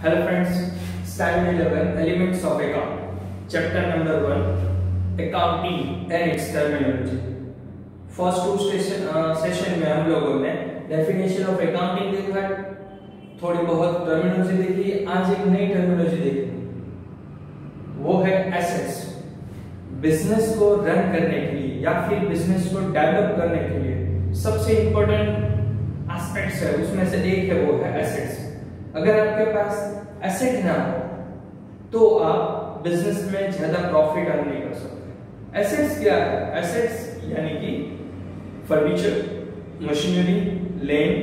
Hello friends, Standard 11 Elements of Account, Chapter number 1 Accounting and its Terminology. First two session में हम लोगों ने definition of accounting देखा, थोड़ी बहुत टर्मिनोलॉजी देखी। आज एक नई टर्मिनोलॉजी देखी, वो है एसेट्स। बिजनेस को रन करने के लिए या फिर बिजनेस को डेवलप करने के लिए सबसे इंपॉर्टेंट एस्पेक्ट्स है, उसमें से एक है वो है एसेट्स। अगर आपके पास एसेट ना हो तो आप बिजनेस में ज्यादा प्रॉफिट अर्न नहीं कर सकते। एसेट्स क्या है? एसेट्स यानी कि furniture, machinery, land,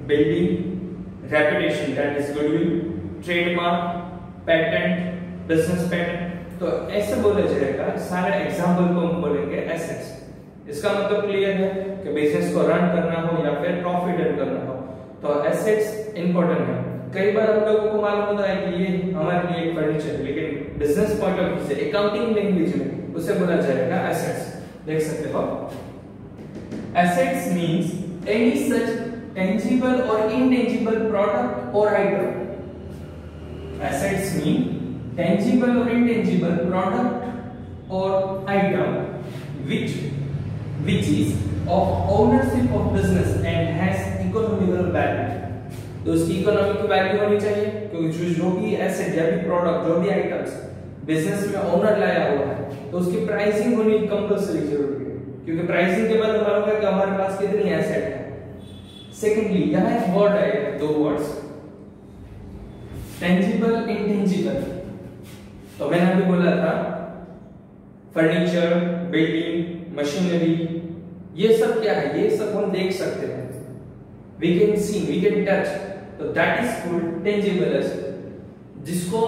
building, reputation that is goodwill, trademark, patent, business patent. तो ऐसे बोला जाएगा, सारे एग्जांपल को हम बोलेंगे एसेट्स। इसका मतलब क्लियर है कि बिजनेस को रन करना हो या फिर प्रॉफिट अर्न करना हो तो एसेट्स इंपॉर्टेंट है। कई बार हम लोगों को मालूम होता है कि ये हमारे लिए एक फर्नीचर है, लेकिन बिजनेस पॉइंट ऑफ व्यू से अकाउंटिंग लैंग्वेज में उसे बोला जाएगा एसेट्स। देख सकते हो, assets means any such tangible और इनटेंजिबल प्रोडक्ट और आइटम। एसेट्स मीन टेंजिबल और इनटेंजिबल प्रोडक्ट और item which is of ownership of business and has economical value। तो उसकी इकोनॉमिक वैल्यू होनी चाहिए, क्योंकि जो भी एसेट या भी प्रोडक्ट, जो भी आइटम्स बिजनेस में ओनर लाया हुआ है तो उसकी प्राइसिंग होनी कंपल्सरी जरूरी है, क्योंकि प्राइसिंग के बाद मालूम है कि हमारे पास कितनी एसेट है। सेकेंडली यहाँ एक वर्ड है, दो वर्ड्स, टेंजिबल, इंटेंजिबल। तो मैंने अभी बोला था फर्नीचर, बिल्डिंग, मशीनरी, ये सब क्या है? ये सब हम देख सकते हैं, we can see, we can touch, तो that is called tangible asset। जिसको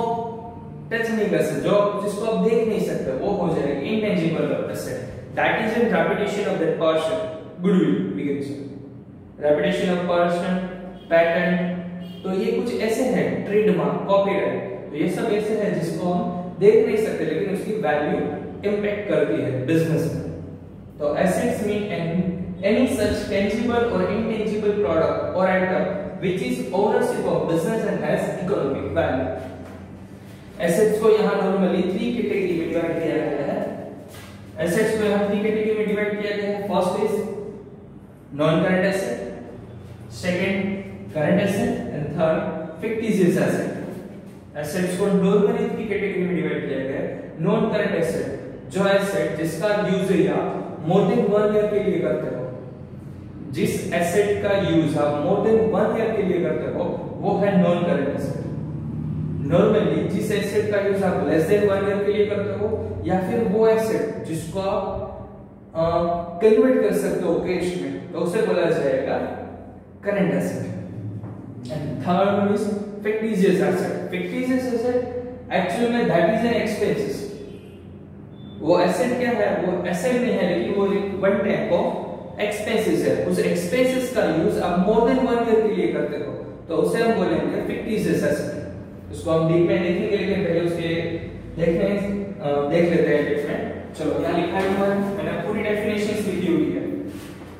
टच नहीं कर सकते, जो जिसको आप देख नहीं सकते, वो हो जाएगा intangible asset। that is a reputation of that person, goodwill we can say, reputation of person, patent। तो ये कुछ ऐसे हैं, ट्रेडमार्क, कॉपीराइट, तो ये सब ऐसे हैं जिसको हम देख नहीं सकते लेकिन उसकी वैल्यू इंपैक्ट करती है बिजनेस में। तो assets mean any such tangible or intangible product or item which is ownership of business and has economic value। assets को यहाँ नॉर्मली 3 कैटेगरी में डिवाइड किया गया है। assets को यहाँ 3 कैटेगरी में डिवाइड किया गया है। First is non current asset, second current asset and third fictitious asset. assets को नॉर्मली 3 कैटेगरी में डिवाइड किया गया है। नॉन करंट एसेट, जो एसेट जिसका यूज आप मोर देन 1 ईयर के लिए करते हो, जिस एसेट का यूज आप मोर देन 1 ईयर के लिए करते हो वो है नॉन करंट एसेट। नॉर्मली जिस एसेट का यूज आप लेस देन 1 ईयर के लिए करते हो या फिर वो एसेट जिसको आप कन्वर्ट कर सकते हो कैश में, तो उसे बोला जाएगा current asset. And third one is fictitious asset. Fictitious asset actually में दैट इज एन एक्सपेंसेस। वो एसेट क्या है? वो एसेट नहीं है लेकिन वो एक वन टाइप ऑफ एक्सपेंसेस है। उस एक्सपेंसेस का यूज आप मोर देन 1 ईयर के लिए करते हो तो उसे हम बोलेंगे फिक्टिशियस एसेट। इसको हम डीप में देखेंगे, लेकिन पहले उसके देख लेते हैं डिफरेंट। चलो यहाँ लिखा हुआ है, मैंने पूरी डेफिनेशंस लिखी हुई है।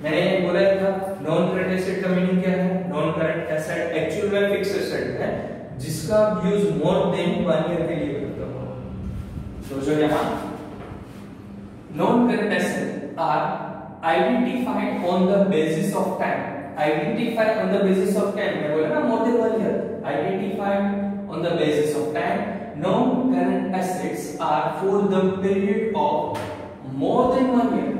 मैंने बोला था नॉन करंट एसेट का मीनिंग क्या है? नॉन करंट एसेट एक्चुअल में फिक्स्ड एसेट है जिसका यूज मोर देन 1 ईयर के लिए करते हो। तो जो यहाँ non-current assets are identified on the basis of time। Identified on the basis of time, मैं बोला ना more than 1 year। Identified on the basis of time। Non-current assets are for the period of more than 1 year।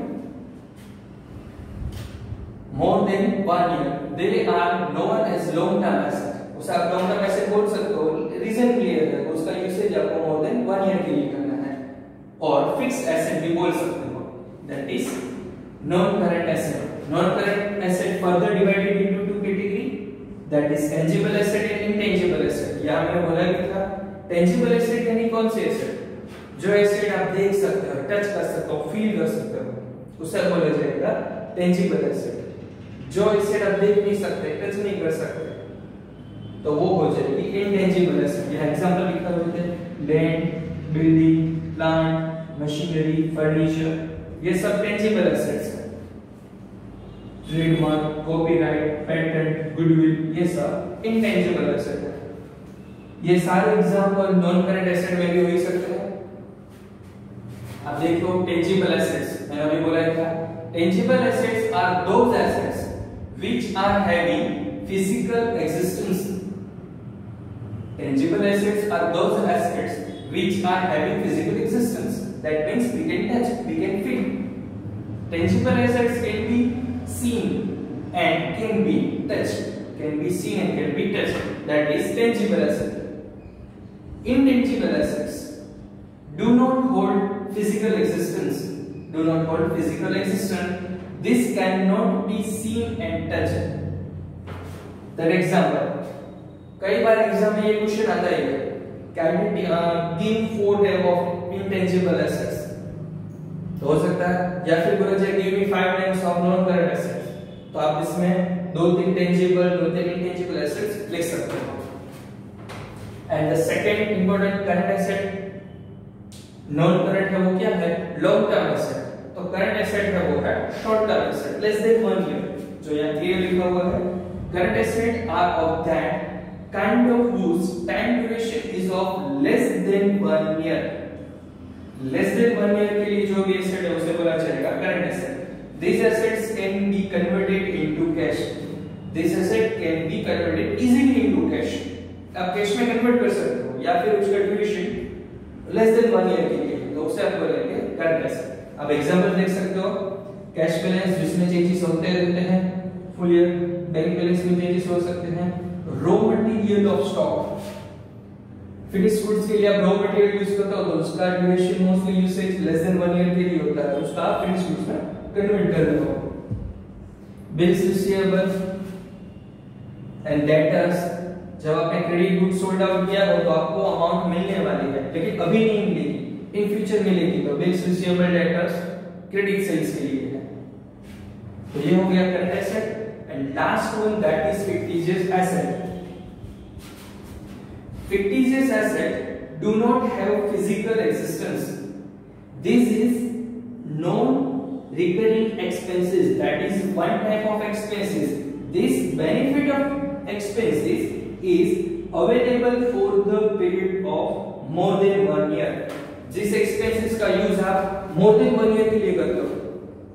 More than 1 year, they are known as long-term assets। उसे आप long-term asset बोल सकते हो, region clear है, उसका usage आपको more than 1 year के लिए करना है। और फिक्स्ड एसेट भी बोल सकते हो, that is non current asset. Non current asset further divided into 2 category, that is tangible asset and intangible asset. यहां मैंने बोला भी था टेंजिबल एसेट यानी कौन से एसेट? जो एसेट आप देख सकते हो, टच कर सकते हो, फील कर सकते हो, उसे बोला जाएगा टेंजिबल एसेट। जो एसेट आप देख नहीं सकते, टच नहीं कर सकते, तो वो हो जाएगी इनटेंजिबल एसेट। यहां एग्जांपल लिखा हुआ है, land, building, plant, machinery, furniture, ये सब टेंजिबल एसेट्स हैं। ट्रेडमार्क, कॉपीराइट, पेटेंट, गुडविल, ये सब इनटेंजिबल एसेट है। ये सारे एग्जांपल नॉन करंट एसेट में भी हो ही सकते हैं। अब देखो टेंजिबल एसेट्स, मैंने अभी बोला था tangible assets are those assets which are having physical existence. Tangible assets are those assets which are having physical existence. That means we can touch, we can feel. Tangible assets can be seen and can be touched. Can be seen and can be touched. That is tangible asset. Intangible assets do not hold physical existence. Do not hold physical existence. This cannot be seen and touched. That example. कई बार exam में ये question आता है give 4 type of intangible assets, तो हो सकता है, या फिर बोला जाए give me 5 names of non current assets, तो आप इसमें 2-3 tangible 2-3 intangible assets लिख सकते हो। And the second important current asset non current है वो क्या है, लॉन्ग टर्म एसेट। तो करंट एसेट है वो है short term asset less than 1 year, जो यहाँ क्लियर लिखा हुआ है। Current asset are of that kind of whose time duration is of less than 1 year. Less than 1 year के लिए जो भी एसेट है उसे बोला जाएगा current asset. These assets can be converted into cash. This asset can be converted easily into cash. आप cash में कन्वर्ट कर सकते हो या फिर उसका ड्यूरेशन लेस देन 1 ईयर के लिए, तो उसे आप बोलेंगे करंट एसेट। अब एग्जांपल देख सकते हो, कैश बैलेंस जिसमें चेंजेस होते रहते हैं फुल ईयर, बैंक बैलेंस में चेंजेस हो सकते हैं, raw material of stock, finish goods के लिए आप रॉ मटेरियल यूज करते हो तो उसका duration mostly usage less than 1 year के लिए होता है, उसका आप फिनिश गुड्स में कन्वर्ट कर रहे हो। बिल्स रिसीवेबल एंड डेटर्स, जब आपने क्रेडिट गुड्स सोल्ड आउट किया हो तो आपको अमाउंट मिलने वाली है लेकिन अभी नहीं मिलेगी, इन फ्यूचर मिलेगी, तो bills receivable debtors credit sales के लिए है। तो ये हो गया current asset. And last one, that is fictitious asset. Fictitious asset do not have physical existence. This is non-recurring expenses. That is one type of expenses. This benefit of expenses is available for the period of more than 1 year. जिस expenses का use आप more than 1 year के लिए करते हो,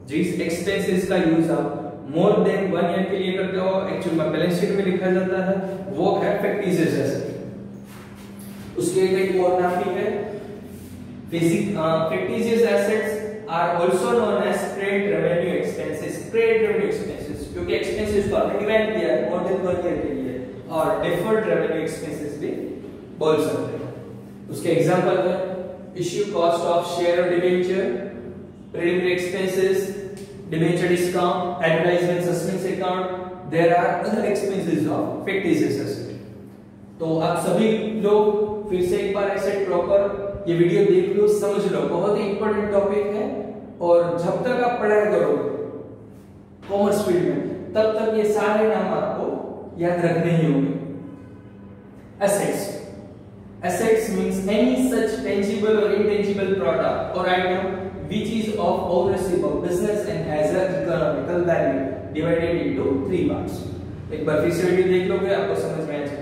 जिस expenses का use आप मोर देन 1 ईयर के लिए करते हो, एक्चुअल में बैलेंस शीट में लिखा जाता है, वो है फिक्टिशियस एसेट। उसके एक और नाम भी है fictitious assets are also known as trade revenue expenses. Trade revenue expenses, क्योंकि एक्सपेंसेस को आपने डिवाइड किया है मोर देन 1 ईयर के लिए, और डिफर्ड रेवेन्यू एक्सपेंसेस भी बोल सकते हैं। उसके एग्जांपल है इश्यू कॉस्ट ऑफ शेयर और debenture, preliminary expenses, debenture discount, advertisement suspense account, there are other expenses of fictitious asset। तो आप सभी लोग फिर से एक बार ऐसे प्रॉपर ये वीडियो देख लो, समझ लो, बहुत ही इंपॉर्टेंट टॉपिक है, और जब तक आप पढ़ाई करोगे कॉमर्स फील्ड में तब तक ये सारे नाम आपको याद रखने ही होंगे। assets, assets means any such tangible or intangible product or item which is of ownership of business and has a economical value divided into 3 parts। एक बार फिर से वीडियो देख लोगे आपको समझ में आ जाएगा।